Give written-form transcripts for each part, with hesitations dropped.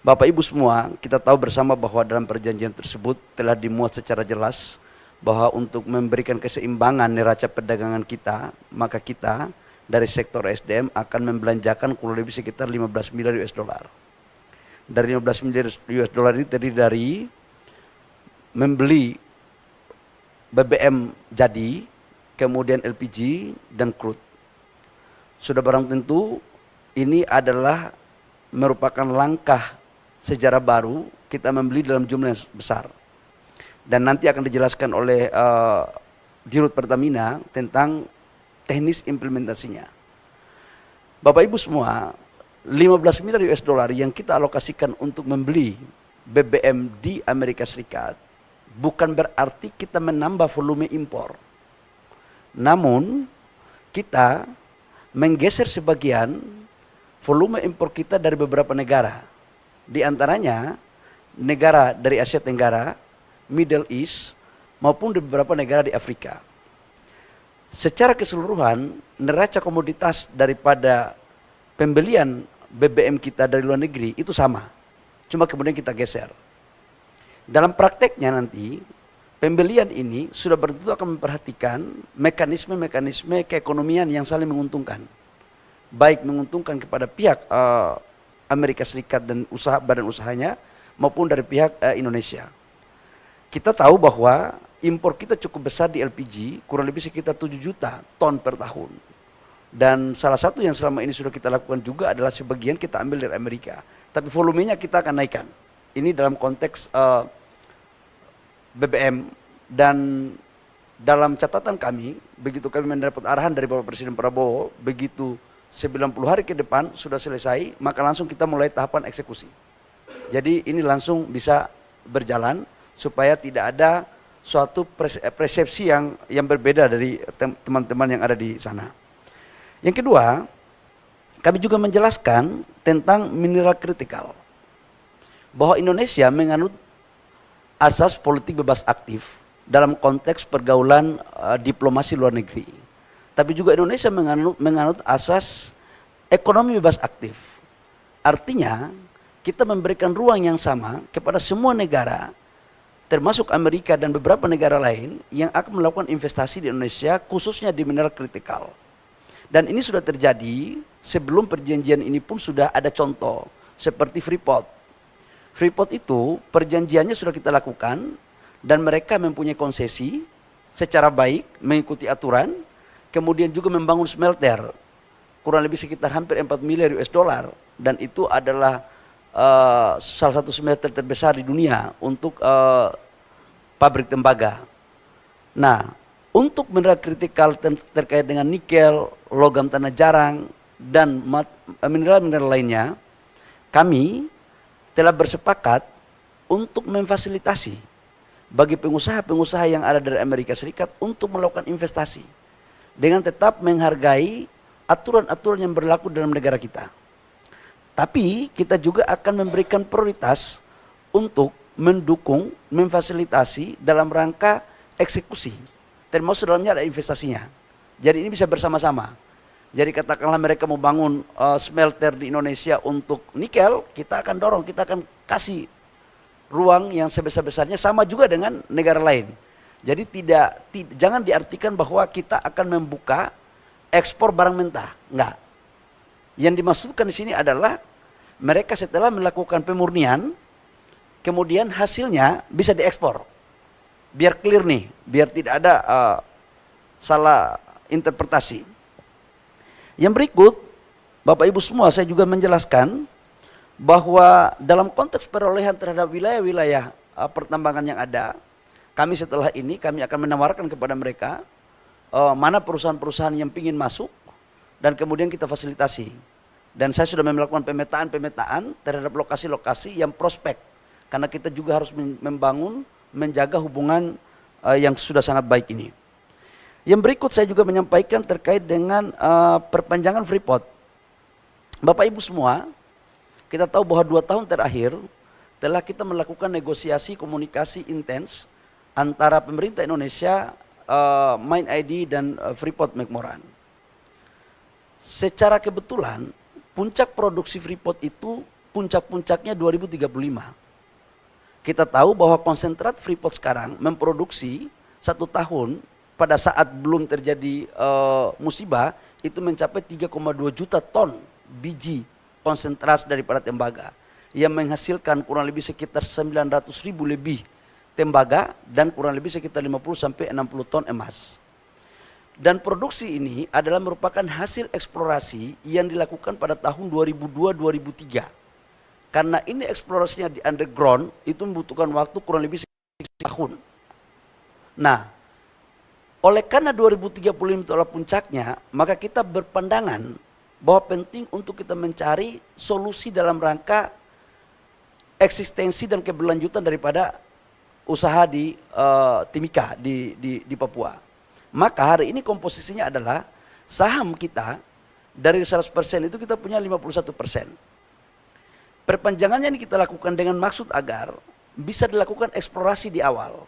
Bapak Ibu semua, kita tahu bersama bahwa dalam perjanjian tersebut telah dimuat secara jelas bahwa untuk memberikan keseimbangan neraca perdagangan kita, maka kita dari sektor SDM akan membelanjakan kurang lebih sekitar 15 miliar US dollar. Dari 15 miliar US dollar ini terdiri dari membeli BBM jadi, kemudian LPG dan crude. Sudah barang tentu ini adalah merupakan langkah sejarah baru kita membeli dalam jumlah yang besar. Dan nanti akan dijelaskan oleh Dirut Pertamina tentang teknis implementasinya. Bapak Ibu semua, 15 miliar US dollar yang kita alokasikan untuk membeli BBM di Amerika Serikat bukan berarti kita menambah volume impor. Namun kita menggeser sebagian volume impor kita dari beberapa negara. Di antaranya negara dari Asia Tenggara, Middle East, maupun di beberapa negara di Afrika. Secara keseluruhan, neraca komoditas daripada pembelian BBM kita dari luar negeri itu sama. Cuma kemudian kita geser. Dalam prakteknya nanti, pembelian ini sudah tentu akan memperhatikan mekanisme-mekanisme keekonomian yang saling menguntungkan. Baik menguntungkan kepada pihak Amerika Serikat dan badan usahanya maupun dari pihak Indonesia. Kita tahu bahwa impor kita cukup besar di LPG, kurang lebih sekitar 7 juta ton per tahun. Dan salah satu yang selama ini sudah kita lakukan juga adalah sebagian kita ambil dari Amerika. Tapi volumenya kita akan naikkan. Ini dalam konteks BBM, dan dalam catatan kami, begitu kami mendapat arahan dari Bapak Presiden Prabowo, begitu 90 hari ke depan sudah selesai, maka langsung kita mulai tahapan eksekusi. Jadi ini langsung bisa berjalan supaya tidak ada suatu persepsi yang berbeda dari teman-teman yang ada di sana. Yang kedua, kami juga menjelaskan tentang mineral kritikal. Bahwa Indonesia menganut asas politik bebas aktif dalam konteks pergaulan diplomasi luar negeri. Tapi juga Indonesia menganut asas ekonomi bebas aktif. Artinya kita memberikan ruang yang sama kepada semua negara, termasuk Amerika dan beberapa negara lain yang akan melakukan investasi di Indonesia, khususnya di mineral kritikal. Dan ini sudah terjadi sebelum perjanjian ini pun sudah ada contoh, seperti Freeport. Freeport itu perjanjiannya sudah kita lakukan dan mereka mempunyai konsesi secara baik, mengikuti aturan, kemudian juga membangun smelter kurang lebih sekitar hampir 4 miliar US dollar, dan itu adalah salah satu smelter terbesar di dunia untuk pabrik tembaga. Nah, untuk mineral kritikal terkait dengan nikel, logam tanah jarang, dan mineral-mineral lainnya, kami telah bersepakat untuk memfasilitasi bagi pengusaha-pengusaha yang ada dari Amerika Serikat untuk melakukan investasi dengan tetap menghargai aturan-aturan yang berlaku dalam negara kita. Tapi kita juga akan memberikan prioritas untuk mendukung, memfasilitasi dalam rangka eksekusi, termasuk dalamnya ada investasinya. Jadi ini bisa bersama-sama. Jadi katakanlah mereka mau bangun smelter di Indonesia untuk nikel, kita akan dorong, kita akan kasih ruang yang sebesar-besarnya, sama juga dengan negara lain. Jadi jangan diartikan bahwa kita akan membuka ekspor barang mentah, enggak. Yang dimaksudkan di sini adalah mereka setelah melakukan pemurnian, kemudian hasilnya bisa diekspor. Biar clear nih, biar tidak ada salah interpretasi. Yang berikut, Bapak Ibu semua, saya juga menjelaskan bahwa dalam konteks perolehan terhadap wilayah-wilayah pertambangan yang ada, kami setelah ini kami akan menawarkan kepada mereka mana perusahaan-perusahaan yang ingin masuk dan kemudian kita fasilitasi. Dan saya sudah melakukan pemetaan terhadap lokasi-lokasi yang prospek, karena kita juga harus membangun, menjaga hubungan yang sudah sangat baik ini. Yang berikut saya juga menyampaikan terkait dengan perpanjangan Freeport. Bapak Ibu semua, kita tahu bahwa 2 tahun terakhir telah kita melakukan negosiasi komunikasi intens antara pemerintah Indonesia, MindID dan Freeport McMoran. Secara kebetulan puncak produksi Freeport itu puncak-puncaknya 2035. Kita tahu bahwa konsentrat Freeport sekarang memproduksi 1 tahun pada saat belum terjadi musibah itu mencapai 3,2 juta ton biji konsentrat daripada tembaga yang menghasilkan kurang lebih sekitar 900.000 lebih tembaga dan kurang lebih sekitar 50 sampai 60 ton emas. Dan produksi ini adalah merupakan hasil eksplorasi yang dilakukan pada tahun 2002-2003. Karena ini eksplorasinya di underground, itu membutuhkan waktu kurang lebih 1 tahun. Nah, oleh karena 2035 itu adalah puncaknya, maka kita berpandangan bahwa penting untuk kita mencari solusi dalam rangka eksistensi dan keberlanjutan daripada usaha di Timika, di Papua. Maka hari ini komposisinya adalah saham kita dari 100% itu kita punya 51%. Perpanjangannya ini kita lakukan dengan maksud agar bisa dilakukan eksplorasi di awal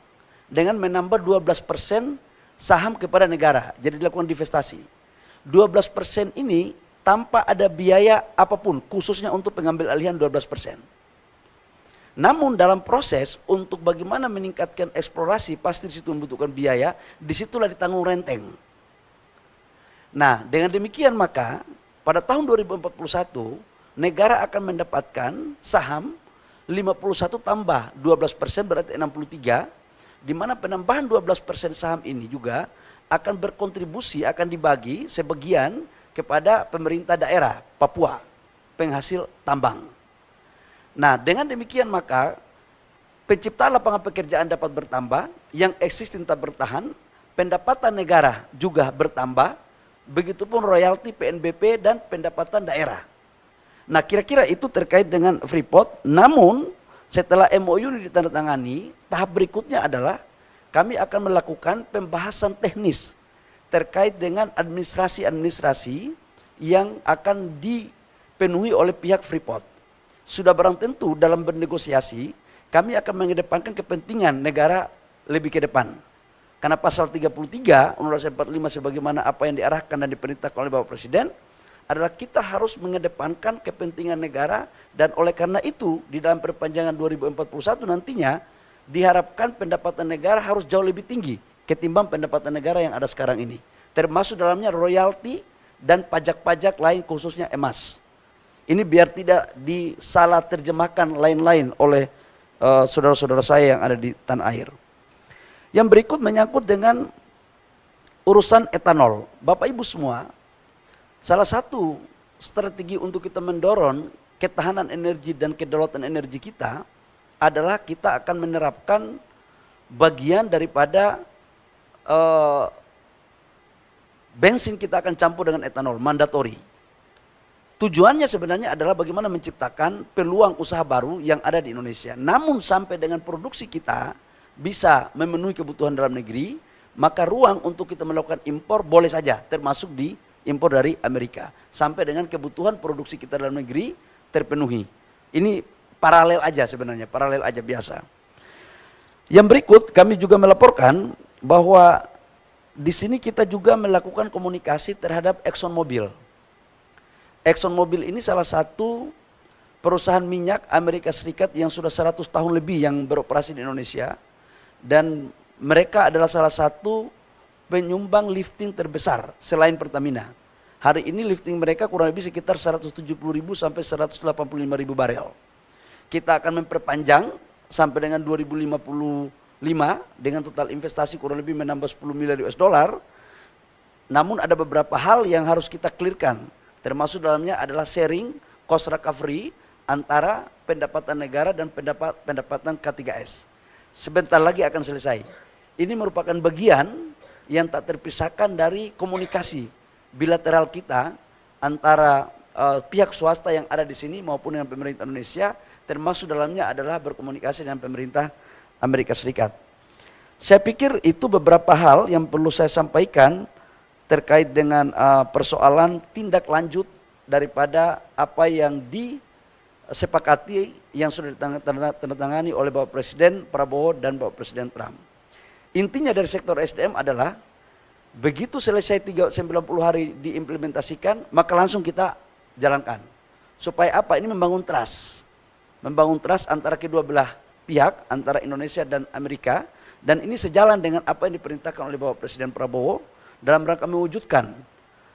dengan menambah 12% saham kepada negara, jadi dilakukan divestasi. 12% ini tanpa ada biaya apapun, khususnya untuk pengambil alihan 12%. Namun dalam proses untuk bagaimana meningkatkan eksplorasi, pasti di situ membutuhkan biaya, disitulah ditanggung renteng. Nah, dengan demikian maka pada tahun 2041 negara akan mendapatkan saham 51 tambah 12% berarti 63, di mana penambahan 12% saham ini juga akan berkontribusi, akan dibagi sebagian kepada pemerintah daerah Papua, penghasil tambang. Nah, dengan demikian maka penciptaan lapangan pekerjaan dapat bertambah, yang existing tetap bertahan, pendapatan negara juga bertambah, begitupun royalti PNBP dan pendapatan daerah. Nah, kira-kira itu terkait dengan Freeport. Namun setelah MOU ini ditandatangani, tahap berikutnya adalah kami akan melakukan pembahasan teknis terkait dengan administrasi-administrasi yang akan dipenuhi oleh pihak Freeport. Sudah barang tentu dalam bernegosiasi, kami akan mengedepankan kepentingan negara lebih ke depan. Karena pasal 33 Undang-Undang 45 sebagaimana apa yang diarahkan dan diperintahkan oleh Bapak Presiden adalah kita harus mengedepankan kepentingan negara, dan oleh karena itu di dalam perpanjangan 2041 nantinya diharapkan pendapatan negara harus jauh lebih tinggi ketimbang pendapatan negara yang ada sekarang ini. Termasuk dalamnya royalti dan pajak-pajak lain khususnya emas. Ini biar tidak disalah terjemahkan lain-lain oleh saudara-saudara saya yang ada di tanah air. Yang berikut menyangkut dengan urusan etanol. Bapak Ibu semua, salah satu strategi untuk kita mendorong ketahanan energi dan kedaulatan energi kita adalah kita akan menerapkan bagian daripada bensin kita akan campur dengan etanol, mandatori. Tujuannya sebenarnya adalah bagaimana menciptakan peluang usaha baru yang ada di Indonesia. Namun sampai dengan produksi kita bisa memenuhi kebutuhan dalam negeri, maka ruang untuk kita melakukan impor boleh saja, termasuk di impor dari Amerika. Sampai dengan kebutuhan produksi kita dalam negeri terpenuhi. Ini paralel aja sebenarnya, paralel aja biasa. Yang berikut kami juga melaporkan bahwa di sini kita juga melakukan komunikasi terhadap ExxonMobil. ExxonMobil ini salah satu perusahaan minyak Amerika Serikat yang sudah 100 tahun lebih yang beroperasi di Indonesia, dan mereka adalah salah satu penyumbang lifting terbesar selain Pertamina. Hari ini lifting mereka kurang lebih sekitar 170.000 sampai 185.000 barel. Kita akan memperpanjang sampai dengan 2055 dengan total investasi kurang lebih menambah 10 miliar US dollar. Namun ada beberapa hal yang harus kita clearkan, termasuk dalamnya adalah sharing cost recovery antara pendapatan negara dan pendapatan K3S. Sebentar lagi akan selesai. Ini merupakan bagian yang tak terpisahkan dari komunikasi bilateral kita antara pihak swasta yang ada di sini maupun dengan pemerintah Indonesia, termasuk dalamnya adalah berkomunikasi dengan pemerintah Amerika Serikat. Saya pikir itu beberapa hal yang perlu saya sampaikan terkait dengan persoalan tindak lanjut daripada apa yang disepakati yang sudah ditandatangani oleh Bapak Presiden Prabowo dan Bapak Presiden Trump. Intinya dari sektor SDM adalah begitu selesai 90 hari diimplementasikan, maka langsung kita jalankan. Supaya apa? Ini membangun trust. Membangun trust antara kedua belah pihak, antara Indonesia dan Amerika. Dan ini sejalan dengan apa yang diperintahkan oleh Bapak Presiden Prabowo dalam rangka mewujudkan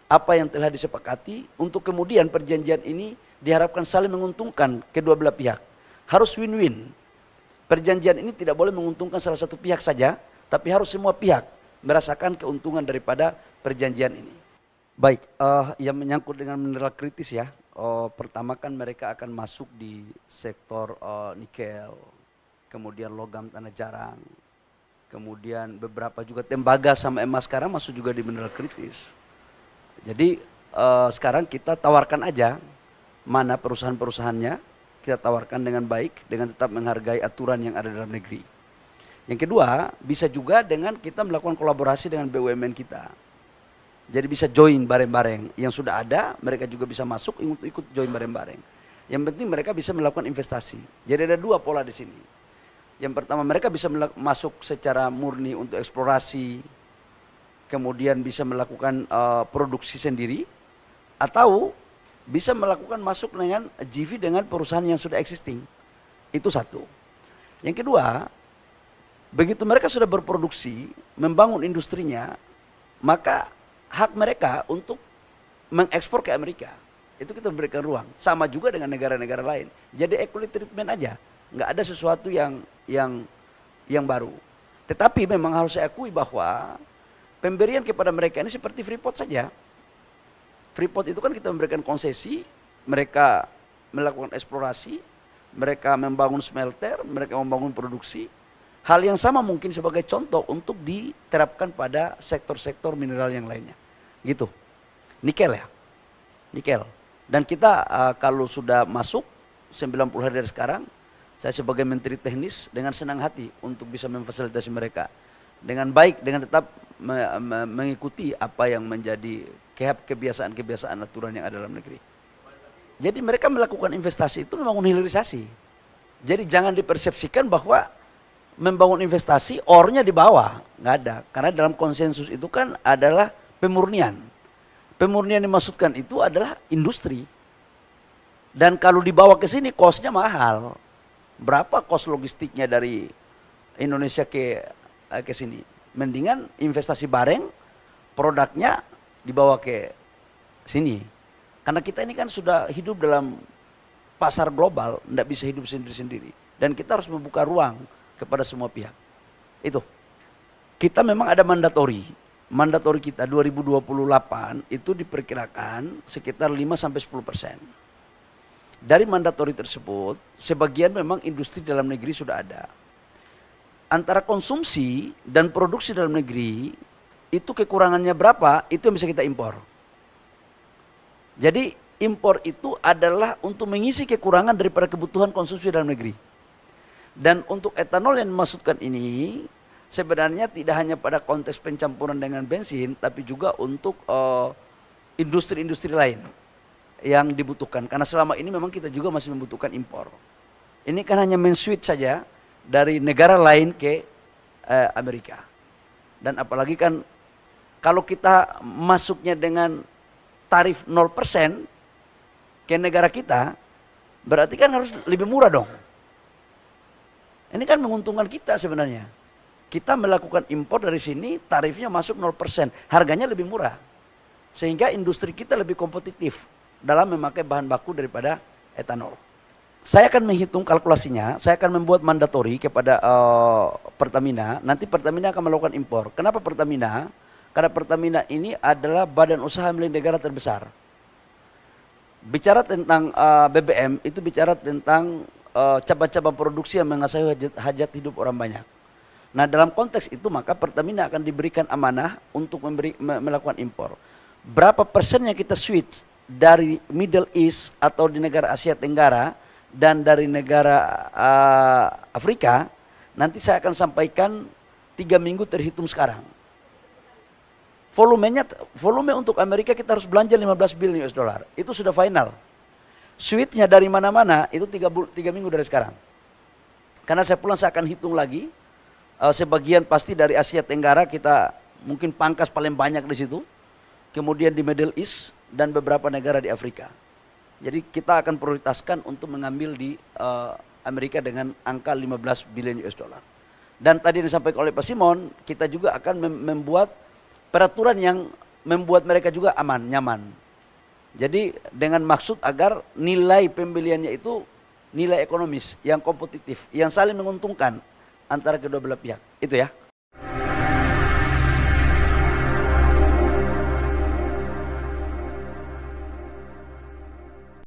apa yang telah disepakati untuk kemudian perjanjian ini diharapkan saling menguntungkan kedua belah pihak. Harus win-win. Perjanjian ini tidak boleh menguntungkan salah satu pihak saja, tapi harus semua pihak merasakan keuntungan daripada perjanjian ini. Baik, yang menyangkut dengan mineral kritis ya, pertama kan mereka akan masuk di sektor nikel, kemudian logam tanah jarang, kemudian beberapa juga tembaga sama emas sekarang masuk juga di mineral kritis. Jadi sekarang kita tawarkan aja mana perusahaan-perusahaannya, kita tawarkan dengan baik, dengan tetap menghargai aturan yang ada dalam negeri. Yang kedua, bisa juga dengan kita melakukan kolaborasi dengan BUMN kita. Jadi bisa join bareng-bareng. Yang sudah ada, mereka juga bisa masuk untuk ikut join bareng-bareng. Yang penting mereka bisa melakukan investasi. Jadi ada dua pola di sini. Yang pertama, mereka bisa masuk secara murni untuk eksplorasi, kemudian bisa melakukan produksi sendiri, atau bisa melakukan masuk dengan JV dengan perusahaan yang sudah existing. Itu satu. Yang kedua, begitu mereka sudah berproduksi, membangun industrinya, maka hak mereka untuk mengekspor ke Amerika. Itu kita berikan ruang. Sama juga dengan negara-negara lain. Jadi equal treatment aja. Nggak ada sesuatu yang baru. Tetapi memang harus saya akui bahwa pemberian kepada mereka ini seperti Freeport saja. Freeport itu kan kita memberikan konsesi, mereka melakukan eksplorasi, mereka membangun smelter, mereka membangun produksi. Hal yang sama mungkin sebagai contoh untuk diterapkan pada sektor-sektor mineral yang lainnya. Gitu. Nikel ya. Nikel. Dan kita kalau sudah masuk 90 hari dari sekarang, saya sebagai Menteri Teknis dengan senang hati untuk bisa memfasilitasi mereka. Dengan baik, dengan tetap mengikuti apa yang menjadi kebiasaan-kebiasaan aturan yang ada dalam negeri. Jadi mereka melakukan investasi itu membangun hilirisasi. Jadi jangan dipersepsikan bahwa membangun investasi ornya di bawah. Nggak ada. Karena dalam konsensus itu kan adalah pemurnian. Pemurnian dimaksudkan itu adalah industri. Dan kalau dibawa ke sini kosnya mahal. Berapa kos logistiknya dari Indonesia ke sini? Mendingan investasi bareng, produknya dibawa ke sini. Karena kita ini kan sudah hidup dalam pasar global, tidak bisa hidup sendiri-sendiri. Dan kita harus membuka ruang kepada semua pihak. Itu. Kita memang ada mandatori. Mandatori kita 2028 itu diperkirakan sekitar 5-10%. Dari mandatori tersebut, sebagian memang industri dalam negeri sudah ada. Antara konsumsi dan produksi dalam negeri, itu kekurangannya berapa, itu yang bisa kita impor. Jadi impor itu adalah untuk mengisi kekurangan daripada kebutuhan konsumsi dalam negeri. Dan untuk etanol yang dimaksudkan ini, sebenarnya tidak hanya pada konteks pencampuran dengan bensin, tapi juga untuk industri-industri lain yang dibutuhkan. Karena selama ini memang kita juga masih membutuhkan impor. Ini kan hanya men-switch saja dari negara lain ke Amerika. Dan apalagi kan kalau kita masuknya dengan tarif 0% ke negara kita, berarti kan harus lebih murah dong. Ini kan menguntungkan kita sebenarnya. Kita melakukan impor dari sini, tarifnya masuk 0%, harganya lebih murah. Sehingga industri kita lebih kompetitif dalam memakai bahan baku daripada etanol. Saya akan menghitung kalkulasinya, saya akan membuat mandatori kepada Pertamina, nanti Pertamina akan melakukan impor. Kenapa Pertamina? Karena Pertamina ini adalah badan usaha milik negara terbesar. Bicara tentang BBM, itu bicara tentang cabang-cabang produksi yang mengasahi hajat hidup orang banyak. Nah dalam konteks itu maka Pertamina akan diberikan amanah untuk melakukan impor. Berapa persen yang kita switch dari Middle East atau di negara Asia Tenggara dan dari negara Afrika, nanti saya akan sampaikan 3 minggu terhitung sekarang. Volume untuk Amerika kita harus belanja 15 billion US dollar. Itu sudah final. Switch-nya dari mana-mana itu 3 minggu dari sekarang. Karena saya pulang saya akan hitung lagi. Sebagian pasti dari Asia Tenggara kita mungkin pangkas paling banyak di situ. Kemudian di Middle East dan beberapa negara di Afrika. Jadi kita akan prioritaskan untuk mengambil di Amerika dengan angka 15 billion US dollar. Dan tadi disampaikan oleh Pak Simon, kita juga akan membuat peraturan yang membuat mereka juga aman, nyaman. Jadi dengan maksud agar nilai pembeliannya itu nilai ekonomis yang kompetitif, yang saling menguntungkan antara kedua belah pihak. Itu ya.